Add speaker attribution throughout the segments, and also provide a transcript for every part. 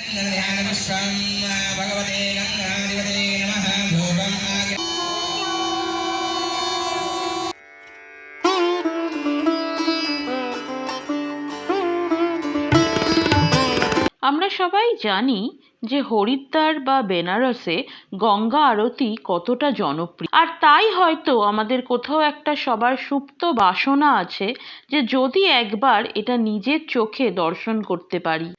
Speaker 1: আমরা সবাই জানি যে হরিদ্বার বা বেনারসে গঙ্গা আরতি কতটা জনপ্রিয়, আর তাই হয়তো আমাদের কোথাও একটা সবার সুপ্ত বাসনা আছে যে যদি একবার এটা নিজের চোখে দর্শন করতে পারি।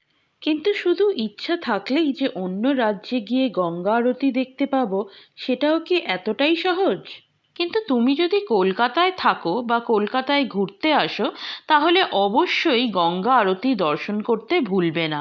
Speaker 1: কিন্তু শুধু ইচ্ছা থাকলেই যে অন্য রাজ্যে গিয়ে গঙ্গা আরতি দেখতে পাবো, সেটাও কি এতটাই সহজ? কিন্তু তুমি যদি কলকাতায় থাকো বা কলকাতায় ঘুরতে আসো, তাহলে অবশ্যই গঙ্গা আরতি দর্শন করতে ভুলবে না।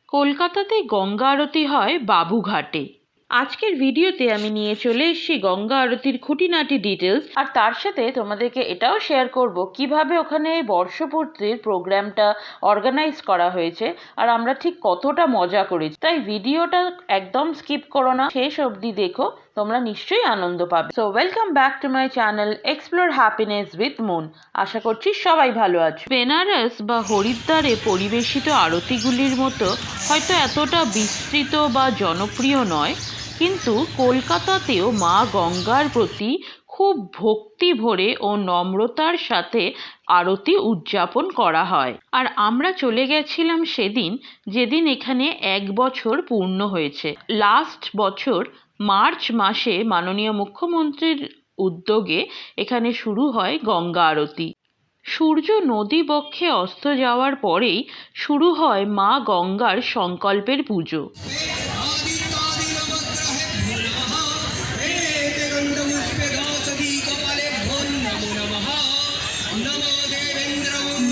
Speaker 1: কলকাতাতে গঙ্গা আরতি হয় বাবুঘাটে। আজকের ভিডিওতে আমি নিয়ে চলে এসেছি গঙ্গা আরতির খুঁটিনাটি ডিটেলস, আর তার সাথে তোমাদেরকে এটাও শেয়ার করব কিভাবে ওখানে বর্ষপূর্তির প্রোগ্রামটা অর্গানাইজ করা হয়েছে আর আমরা ঠিক কতটা মজা করেছি। তাই ভিডিওটা একদম স্কিপ করো না, শেষ অবধি দেখো, তোমরা নিশ্চয়ই আনন্দ পাবে। So welcome back to my channel explore happiness with মন। আশা করছি সবাই ভালো আছো। বেনারস বা হরিদ্বারে পরিবেশিত আরতিগুলির মতো হয়তো এতটা বিস্তৃত বা জনপ্রিয় নয়, কিন্তু কলকাতাতেও মা গঙ্গার প্রতি খুব ভক্তি ভরে ও নম্রতার সাথে আরতি উদযাপন করা হয়। আর আমরা চলে গেছিলাম সেদিন, যেদিন এখানে 1 বছর পূর্ণ হয়েছে। লাস্ট বছর মার্চ মাসে মাননীয় মুখ্যমন্ত্রীর উদ্যোগে এখানে শুরু হয় গঙ্গা আরতি। সূর্য নদী বক্ষে অস্ত যাওয়ার পরেই শুরু হয় মা গঙ্গার সংকল্পের পুজো।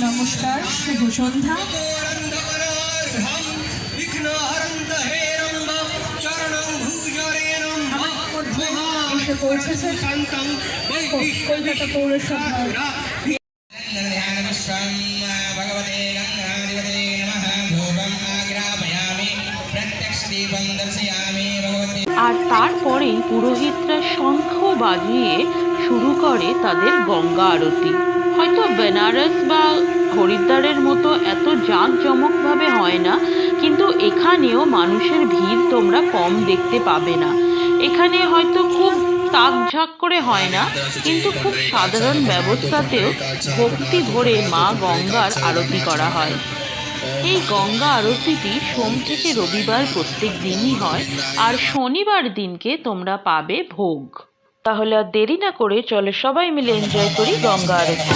Speaker 2: নমস্কার, শুভ সন্ধ্যা। এসে পৌঁছেছে কলকাতা পৌরসভা।
Speaker 1: আর তারপরেই পুরোহিতরা শঙ্খ বাজিয়ে শুরু করে তাদের গঙ্গা আরতি। হয়তো বেনারস বা হরিদ্বারের মতো এত জাঁকজমকভাবে হয় না, কিন্তু এখানেও মানুষের ভিড় তোমরা কম দেখতে পাবে না। এখানে হয়তো খুব তাকঝাক করে হয় না, কিন্তু খুব সাধারণ ব্যবস্থাতেও ভক্তি ভরে মা গঙ্গার আরতি করা হয়। এই গঙ্গা আরতিটি সোম থেকে রবিবার প্রত্যেক দিনই হয়, আর শনিবার দিনকে তোমরা পাবে ভোগ। তাহলে আর দেরি না করে চলো সবাই মিলে এনজয় করি গঙ্গা আরতি।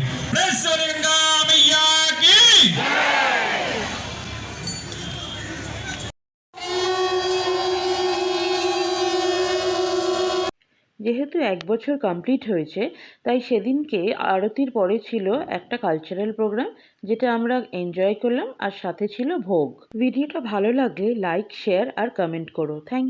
Speaker 3: गंगा मैया की
Speaker 1: যেহেতু 1 বছর কমপ্লিট হয়েছে, তাই সেদিনকে আরতির পরে ছিল একটা কালচারাল প্রোগ্রাম, যেটা আমরা এনজয় করলাম, আর সাথে ছিল ভোগ। ভিডিওটা ভালো লাগলে লাইক, শেয়ার আর কমেন্ট করো। থ্যাংক